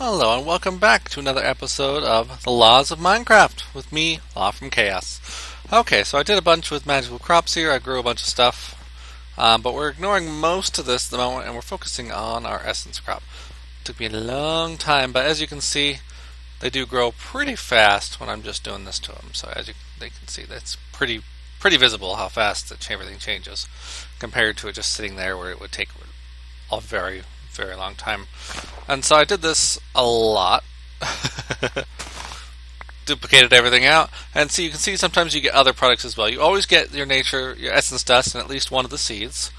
Hello and welcome back to another episode of The Laws of Minecraft with me, LawFromChaos. Okay, so I did a bunch with magical crops here. I grew a bunch of stuff, but we're ignoring most of this at the moment and we're focusing on our essence crop. Took me a long time, but as you can see, they do grow pretty fast when I'm just doing this to them. So they can see, that's pretty visible how fast everything changes compared to it just sitting there where it would take a very, very long time. And so I did this a lot. Duplicated everything out. And so you can see sometimes you get other products as well. You always get your essence dust and at least one of the seeds.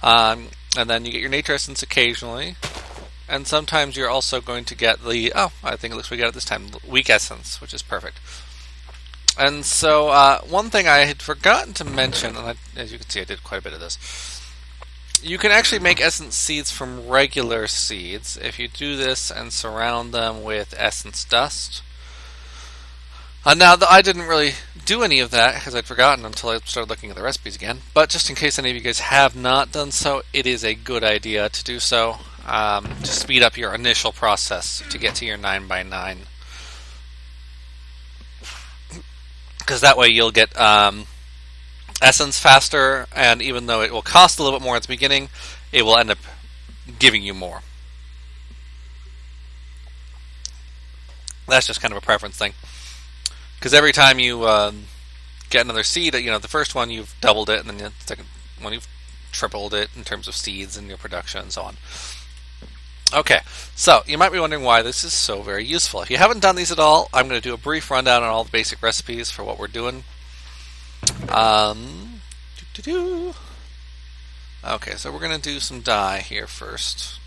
And then you get your nature essence occasionally. And sometimes you're also going to get I think it looks we got it this time, weak essence, which is perfect. And so one thing I had forgotten to mention, and as you can see I did quite a bit of this, you can actually make essence seeds from regular seeds if you do this and surround them with essence dust. Now, I didn't really do any of that because I'd forgotten until I started looking at the recipes again. But just in case any of you guys have not done so, it is a good idea to do so to speed up your initial process to get to your 9x9. Because that way you'll get essence faster, and even though it will cost a little bit more at the beginning, it will end up giving you more. That's just kind of a preference thing. Because every time you get another seed, the first one you've doubled it, and then the second one you've tripled it in terms of seeds and your production and so on. Okay, so you might be wondering why this is so very useful. If you haven't done these at all, I'm going to do a brief rundown on all the basic recipes for what we're doing. Okay, so we're going to do some dye here first.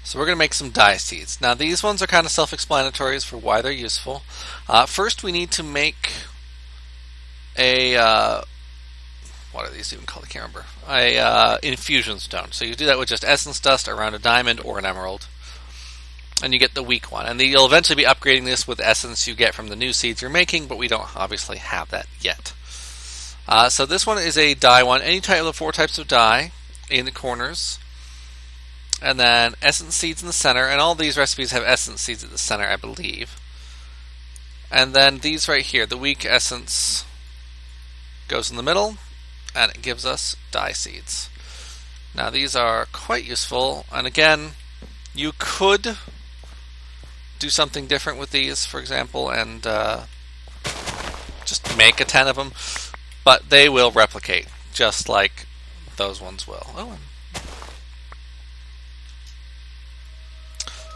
So we're going to make some dye seeds. Now these ones are kind of self-explanatory as for why they're useful. First we need to make a what are these even called? I can't remember. A infusion stone. So you do that with just essence dust around a diamond or an emerald. And you get the weak one. And you'll eventually be upgrading this with essence you get from the new seeds you're making, but we don't obviously have that yet. So this one is a dye one. Any type of the 4 types of dye in the corners. And then essence seeds in the center. And all these recipes have essence seeds at the center, I believe. And then these right here, the weak essence goes in the middle, and it gives us dye seeds. Now these are quite useful. And again, you could do something different with these, for example, and just make a 10 of them, but they will replicate just like those ones will.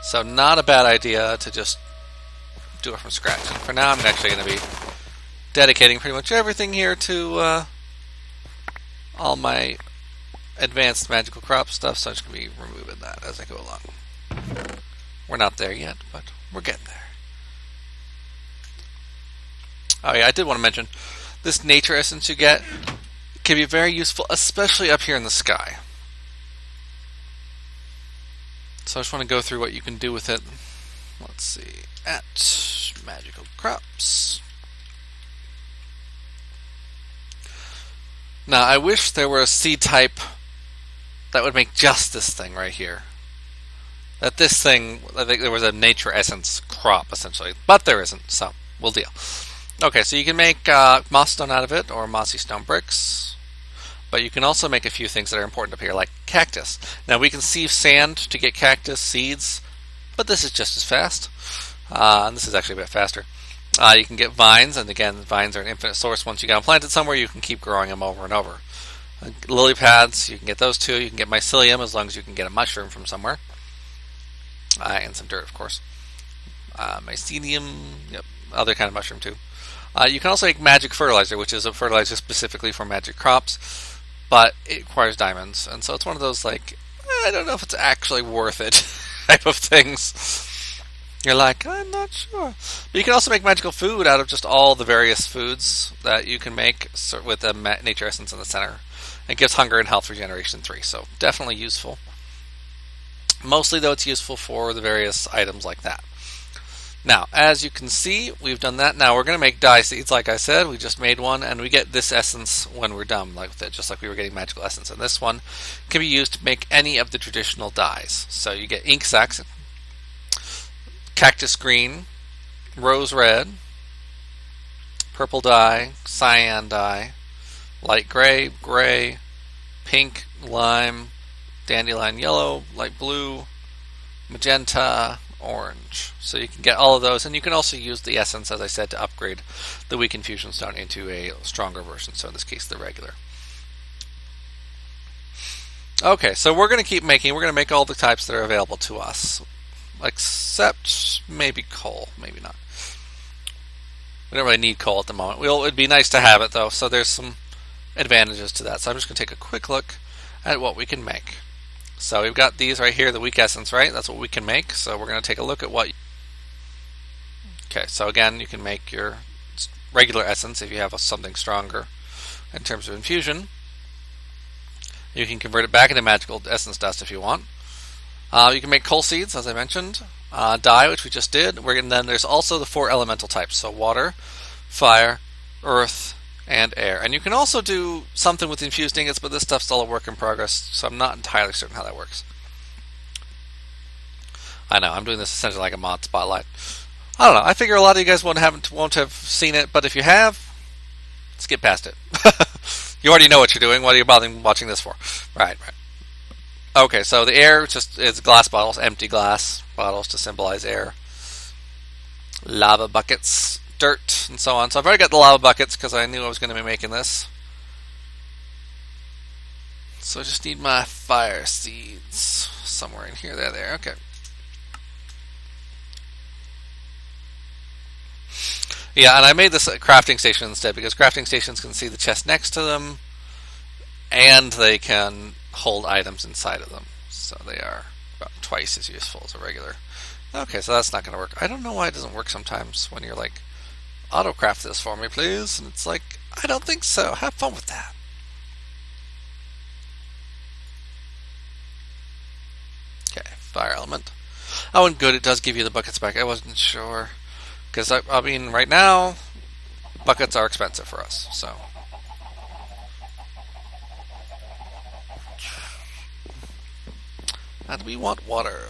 So not a bad idea to just do it from scratch. And for now I'm actually going to be dedicating pretty much everything here to all my advanced magical crop stuff, so I'm just going to be removing that as I go along. We're not there yet, but we're getting there. Oh yeah, I did want to mention, this nature essence you get can be very useful, especially up here in the sky. So I just want to go through what you can do with it. Let's see, at magical crops. Now I wish there were a seed type that would make just this thing right here. That this thing, I think there was a nature essence crop, essentially. But there isn't, so we'll deal. Okay, so you can make moss stone out of it, or mossy stone bricks. But you can also make a few things that are important up here, like cactus. Now we can sieve sand to get cactus seeds, but this is just as fast. And this is actually a bit faster. You can get vines, and again, vines are an infinite source. Once you get them planted somewhere, you can keep growing them over and over. Lily pads, you can get those too. You can get mycelium, as long as you can get a mushroom from somewhere. And some dirt, of course. Mycelium, yep, other kind of mushroom too. You can also make magic fertilizer, which is a fertilizer specifically for magic crops, but it requires diamonds, and so it's one of those, like, I don't know if it's actually worth it type of things. You're like, I'm not sure. But you can also make magical food out of just all the various foods that you can make with a nature essence in the center. It gives hunger and health regeneration 3, so definitely useful. Mostly, though, it's useful for the various items like that. Now, as you can see, we've done that. Now we're going to make dye seeds, like I said. We just made one, and we get this essence when we're done, like that, just like we were getting magical essence. And this one can be used to make any of the traditional dyes. So you get ink sacs, cactus green, rose red, purple dye, cyan dye, light gray, gray, pink, lime, dandelion yellow, light blue, magenta, orange. So you can get all of those, and you can also use the essence, as I said, to upgrade the weak infusion stone into a stronger version, so in this case the regular. Okay, so we're going to make all the types that are available to us, except maybe coal, maybe not. We don't really need coal at the moment. It'd be nice to have it though, so there's some advantages to that. So I'm just going to take a quick look at what we can make. So we've got these right here, the weak essence, right? That's what we can make. So we're going to take a look at what... Okay, so again, you can make your regular essence if you have something stronger in terms of infusion. You can convert it back into magical essence dust if you want. You can make coal seeds, as I mentioned. Dye, which we just did. And then there's also the 4 elemental types. So water, fire, earth, and air. And you can also do something with infused ingots, but this stuff's still a work in progress, so I'm not entirely certain how that works. I know, I'm doing this essentially like a mod spotlight. I don't know, I figure a lot of you guys won't have seen it, but if you have, skip past it. You already know what you're doing, what are you bothering watching this for? Right. Okay, so the air is glass bottles, empty glass bottles to symbolize air. Lava buckets, dirt, and so on. So I've already got the lava buckets because I knew I was going to be making this. So I just need my fire seeds somewhere in here. There. Okay. Yeah, and I made this a crafting station instead because crafting stations can see the chest next to them, and they can hold items inside of them. So they are about twice as useful as a regular. Okay, so that's not going to work. I don't know why it doesn't work sometimes when you're like, autocraft this for me, please. And it's like, I don't think so. Have fun with that. Okay, fire element. Oh, and good, it does give you the buckets back. I wasn't sure. Because, I mean, right now, buckets are expensive for us, so. And we want water.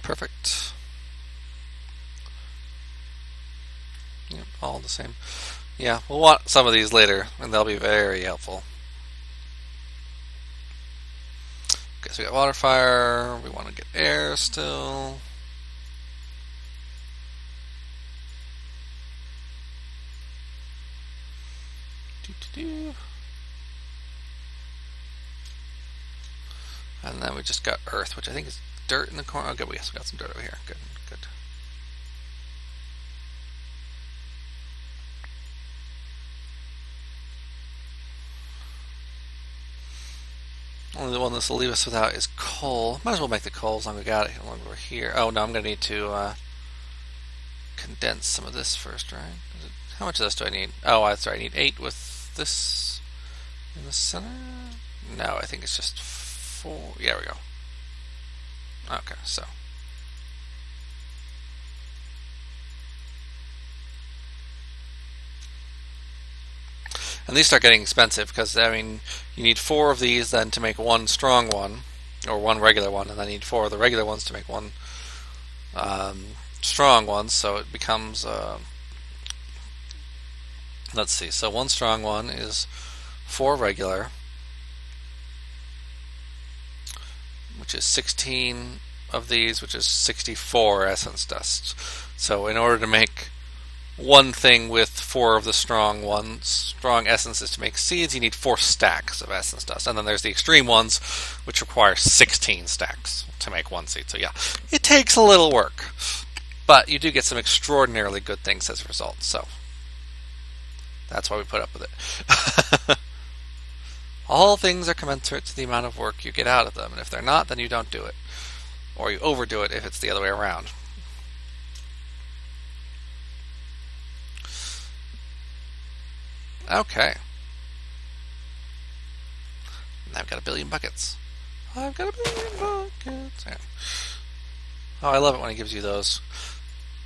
Perfect. Yep, all the same. Yeah, we'll want some of these later, and they'll be very helpful. Okay, so we got water, fire. We want to get air still. And then we just got earth, which I think is dirt in the corner. Okay, we also got some dirt over here. Good. Only the one this will leave us without is coal. Might as well make the coal as long as we got it while we're here. Oh no, I'm going to need to condense some of this first, right? How much of this do I need? Oh, that's right. I need 8 with this in the center. No, I think it's just 4. Yeah, there we go. Okay, so. And these start getting expensive because, I mean, you need 4 of these then to make one strong one, or one regular one, and then you need 4 of the regular ones to make one strong one, so it becomes, let's see, so one strong one is 4 regular, which is 16 of these, which is 64 essence dust. So in order to make one thing with 4 of the strong essences to make seeds, you need 4 stacks of essence dust. And then there's the extreme ones, which require 16 stacks to make one seed. So yeah, it takes a little work, but you do get some extraordinarily good things as a result. So that's why we put up with it. All things are commensurate to the amount of work you get out of them, and if they're not, then you don't do it. Or you overdo it if it's the other way around. Okay. Now I've got a billion buckets. I've got a billion buckets. Yeah. Oh, I love it when it gives you those.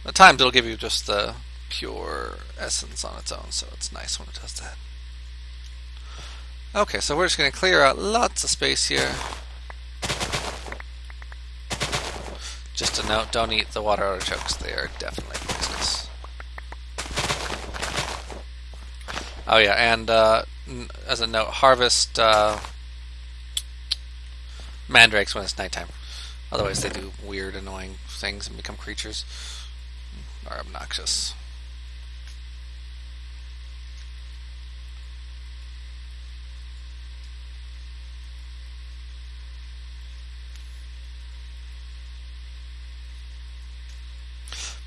At times it'll give you just the pure essence on its own, so it's nice when it does that. Okay, so we're just going to clear out lots of space here. Just a note, don't eat the water artichokes. They are definitely poisonous. Oh yeah, and as a note, harvest mandrakes when it's nighttime. Otherwise they do weird, annoying things and become creatures. Are obnoxious.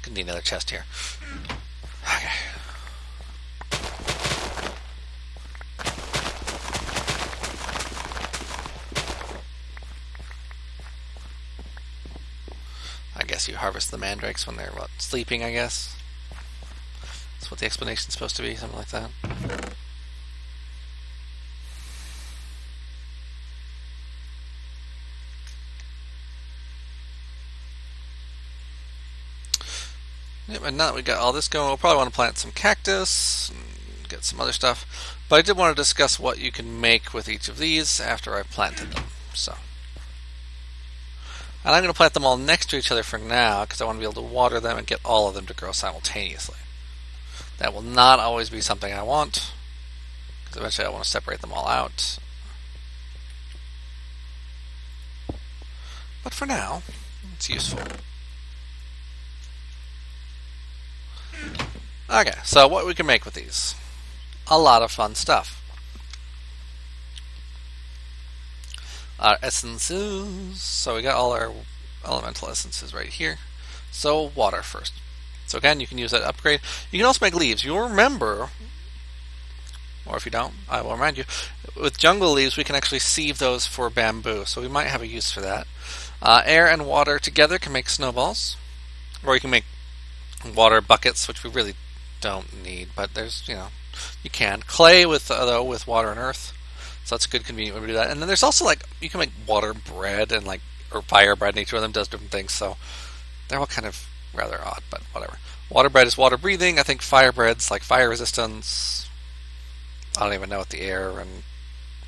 Gonna need another chest here. Okay. I guess you harvest the mandrakes when they're, what, sleeping, I guess? That's what the explanation's supposed to be, something like that. Yep, and now that we got all this going, we'll probably want to plant some cactus and get some other stuff. But I did want to discuss what you can make with each of these after I've planted them. So, and I'm going to plant them all next to each other for now because I want to be able to water them and get all of them to grow simultaneously. That will not always be something I want because eventually I want to separate them all out. But for now, it's useful. Okay, so what we can make with these. A lot of fun stuff. Our essences. So we got all our elemental essences right here. So water first. So again, you can use that to upgrade. You can also make leaves. You'll remember, or if you don't, I will remind you, with jungle leaves we can actually sieve those for bamboo. So we might have a use for that. Air and water together can make snowballs. Or you can make water buckets, which we really don't need, but there's, you can. Clay with water and earth, so that's a good convenient way to do that. And then there's also, like, you can make water bread and, like, or fire bread, and each one of them does different things, so they're all kind of rather odd, but whatever. Water bread is water breathing. I think fire bread's like fire resistance. I don't even know what the air and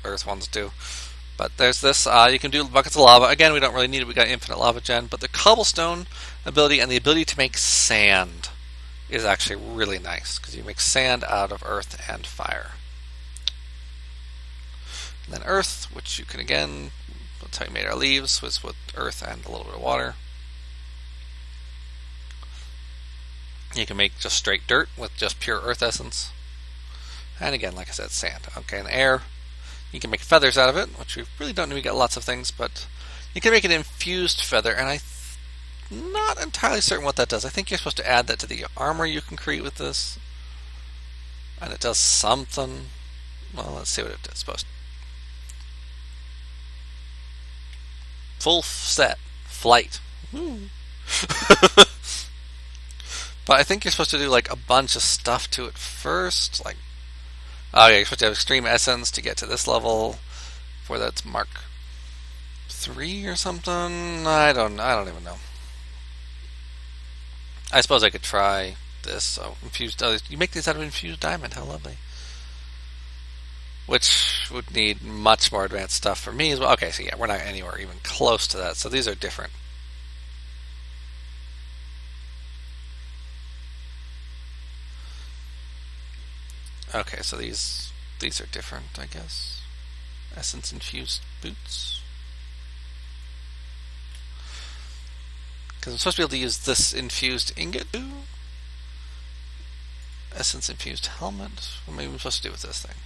earth ones do. But there's this. You can do buckets of lava. Again, we don't really need it. We got infinite lava gen. But the cobblestone ability and the ability to make sand is actually really nice because you make sand out of earth and fire. And then earth, which you can again. That's how we made our leaves, was with earth and a little bit of water. You can make just straight dirt with just pure earth essence. And again, like I said, sand. Okay, and air. You can make feathers out of it, which we really don't need to get lots of things, but you can make an infused feather, and I'm not entirely certain what that does. I think you're supposed to add that to the armor you can create with this. And it does something. Well, let's see what it does. Supposed to. Full set. Flight. But I think you're supposed to do like a bunch of stuff to it first. Like, oh yeah, you're supposed to have extreme essence to get to this level. For that's Mark 3 or something. I don't even know. I suppose I could try this. So infused. Oh, you make these out of infused diamond. How lovely. Which would need much more advanced stuff for me as well. Okay, so yeah, we're not anywhere even close to that. So these are different. Okay, so these are different, I guess. Essence infused boots. Because I'm supposed to be able to use this infused ingot. Essence infused helmet. What am I supposed to do with this thing?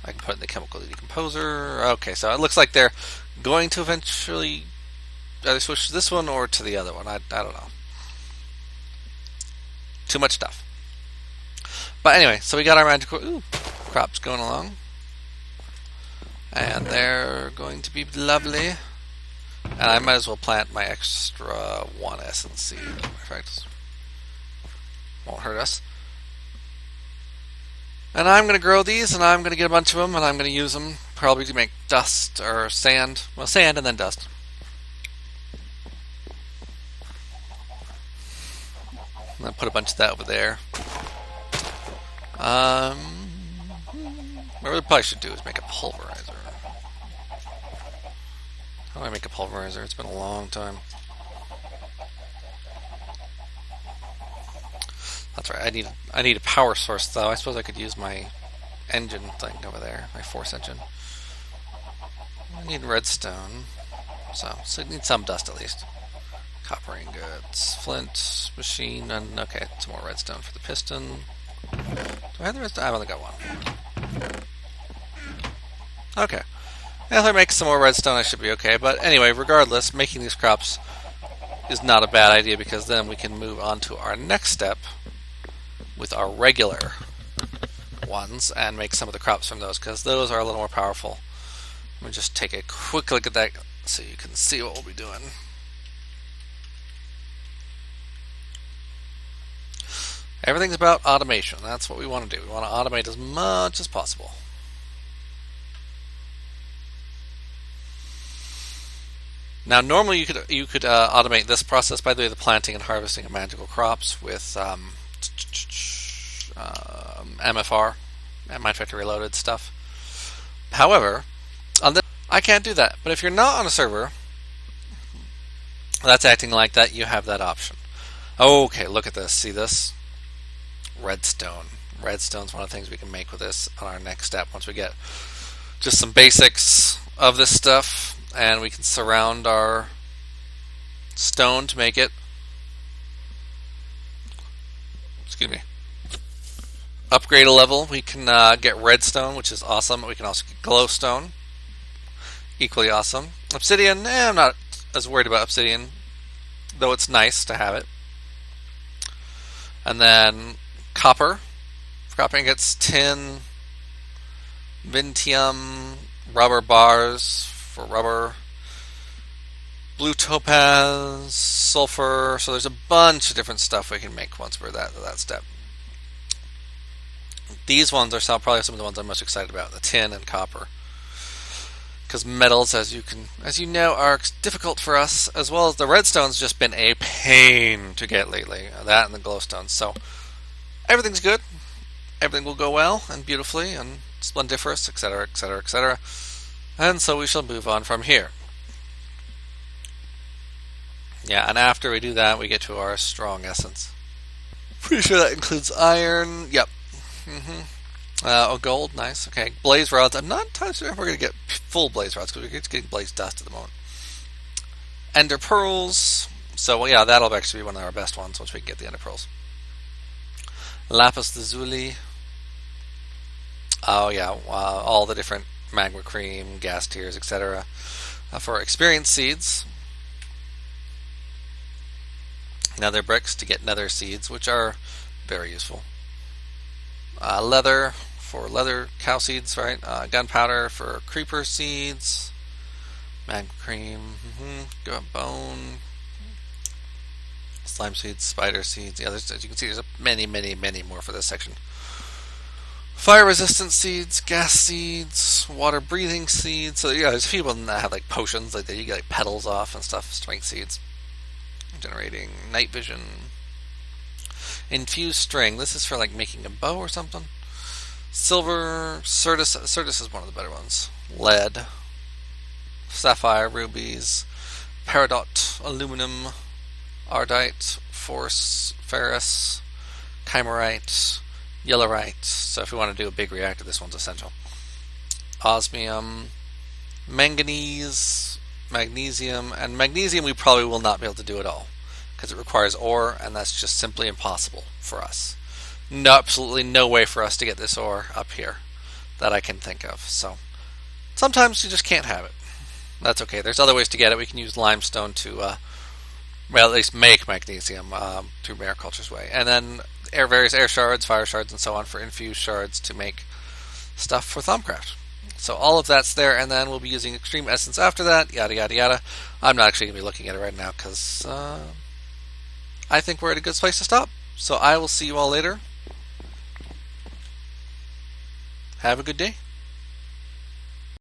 I can put it in the chemical decomposer. Okay, so it looks like they're going to eventually either switch to this one or to the other one. I don't know. Too much stuff. But anyway, so we got our magical crops going along. And they're going to be lovely. And I might as well plant my extra 1 essence seed. In fact, won't hurt us. And I'm going to grow these, and I'm going to get a bunch of them, and I'm going to use them probably to make dust or sand. Well, sand and then dust. I'm going to put a bunch of that over there. What I probably should do is make a pulverizer. How do I make a pulverizer? It's been a long time. That's right. I need a power source though. I suppose I could use my engine thing over there, my force engine. I need redstone, so I need some dust at least. Copper ingots, flint, machine, and okay, some more redstone for the piston. Do I have the redstone? I've only got 1. Okay. If I make some more redstone, I should be okay. But anyway, regardless, making these crops is not a bad idea because then we can move on to our next step with our regular ones and make some of the crops from those because those are a little more powerful. Let me just take a quick look at that so you can see what we'll be doing. Everything's about automation. That's what we want to do. We want to automate as much as possible. Now, normally you could automate this process by the planting and harvesting of magical crops with MFR, Mind Factory Reloaded stuff. However, on this, I can't do that. But if you're not on a server that's acting like that, you have that option. Okay, look at this. See this? Redstone. Redstone's one of the things we can make with this on our next step once we get just some basics of this stuff. And we can surround our stone to make it, upgrade a level. We can get redstone, which is awesome. We can also get glowstone, equally awesome. Obsidian, I'm not as worried about obsidian, though it's nice to have it. And then copper. Copper ingots, tin, vintium, rubber bars for rubber, blue topaz, sulfur. So there's a bunch of different stuff we can make once we're that step. These ones are probably some of the ones I'm most excited about, the tin and copper. Because metals, as you know, are difficult for us, as well as the redstone's just been a pain to get lately. That and the glowstone. So everything's good. Everything will go well and beautifully and splendiferous, etc., etc., etc. And so we shall move on from here. Yeah, and after we do that, we get to our strong essence. Pretty sure that includes iron. Yep. Gold, nice. Okay, blaze rods. I'm not entirely sure if we're going to get full blaze rods because we're getting blaze dust at the moment. Ender pearls. So yeah, that'll actually be one of our best ones once we get the ender pearls. Lapis lazuli. Oh yeah, all the different magma cream, gas tiers, etc. For experience seeds. Nether bricks to get nether seeds, which are very useful. Leather for leather cow seeds, right? Gunpowder for creeper seeds. Magma cream, bone, slime seeds, spider seeds. The others, as you can see, there's many more for this section. Fire resistant seeds, gas seeds, water breathing seeds. So yeah, there's people that have like potions, like you get like petals off and stuff. Strength seeds, generating night vision. Infused string. This is for like making a bow or something. Silver, Certus is one of the better ones. Lead, sapphire, rubies, peridot, aluminum, ardite, force, ferrous, chimerite, yellowite. So if we want to do a big reactor, this one's essential. Osmium, manganese, magnesium, and magnesium we probably will not be able to do at all because it requires ore, and that's just simply impossible for us. No, absolutely no way for us to get this ore up here that I can think of. So sometimes you just can't have it. That's okay. There's other ways to get it. We can use limestone to, at least make magnesium through Mariculture's way. And then various air shards, fire shards, and so on for infused shards to make stuff for Thumbcraft. So all of that's there, and then we'll be using Extreme Essence after that, yada yada yada. I'm not actually going to be looking at it right now because I think we're at a good place to stop. So I will see you all later. Have a good day.